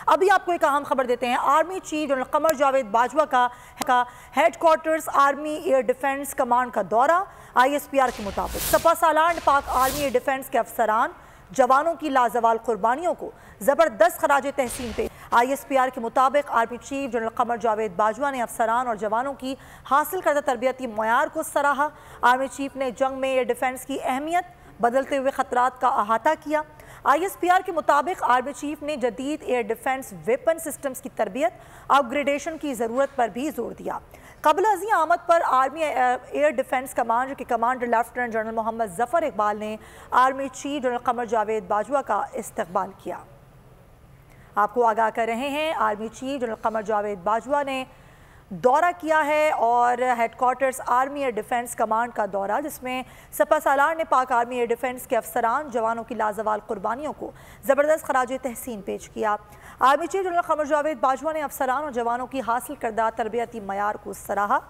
अभी आपको एक अहम खबर देते हैं। Army chief general Qamar Javed Bajwa का headquarters army air defence command का दौरा। ISPR के मुताबिक सपा सालार पाक आर्मी एयर डिफेंस के अफसरान जवानों की लाजवाल कुर्बानियों को ज़बरदस्त खराज तहसीन पे। ISPR के मुताबिक army chief general Qamar Javed Bajwa ने अफसरान और जवानों की हासिल करदा तरबियती मयार को सराहा। आर्मी चीफ ने जंग में एयर डिफेंस की अहमियत, बदलते हुए खतरात का अहाता किया। ISPR के मुताबिक आर्मी चीफ ने जदीद एयर डिफेंस वेपन सिस्टम्स की तरबियत, अपग्रेडेशन की ज़रूरत पर भी जोर दिया। कबल अज़ी आमद पर आर्मी एयर डिफेंस कमांडर के commander lieutenant general Mohammad Zafar Iqbal ने army chief general Qamar Javed Bajwa का इस्तकबाल किया। आपको आगाह कर रहे हैं, army chief general Qamar Javed Bajwa ने दौरा किया है और headquarters army air defence command का दौरा, जिसमें सपा सालार ने पाक आर्मी एयर डिफेंस के अफसरान जवानों की लाजवाल कुर्बानियों को ज़बरदस्त खराज तहसीन पेश किया। Army chief general Qamar Javed Bajwa ने अफसरान और जवानों की हासिल करदा तरबियती मयार को सराहा।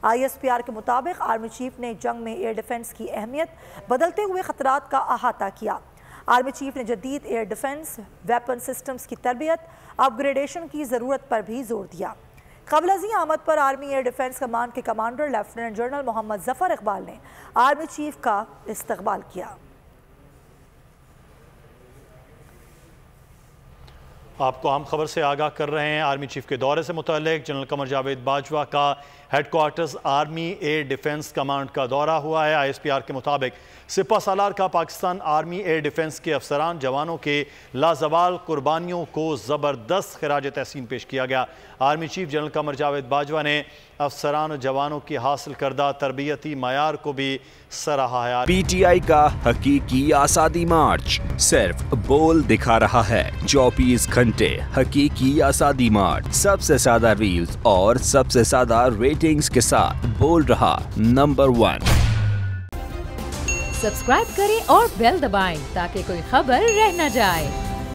ISPR के मुताबिक आर्मी चीफ ने जंग में एयर डिफेंस की अहमियत, बदलते हुए खतरात का अहाता किया। आर्मी चीफ ने जदीद एयर डिफेंस वेपन सिस्टम्स की तरबियत, अपग्रेडेशन की ज़रूरत पर भी जोर दिया। कबल अज़ी आमद पर आर्मी एयर डिफेंस कमांड के commander lieutenant general Mohammad Zafar Iqbal ने आर्मी चीफ का इस्तकबाल किया। आपको अहम खबर से आगाह कर रहे हैं। आर्मी चीफ के दौरे से मुताल्लिक जनरल कमर जावेद बाजवा का headquarters army air defence command का दौरा हुआ है। ISPR के मुताबिक सिपा सालार का पाकिस्तान आर्मी एयर डिफेंस के अफसरान जवानों के लाजवाल कुर्बानियों को ज़बरदस्त खराज तहसीन पेश किया गया। Army chief general Qamar Javed Bajwa ने अफसरान और जवानों की हासिल करदा तरबियती मयार को भी सराहा है। PTI का हकीकी आज़ादी मार्च सिर्फ बोल दिखा रहा है। 24 घंटे हकीकी आज़ादी मार्च, सबसे ज्यादा रील्स और सबसे ज्यादा रेटिंग्स के साथ बोल रहा नंबर 1। सब्सक्राइब करें और बेल दबाएं ताकि कोई खबर रह न जाए।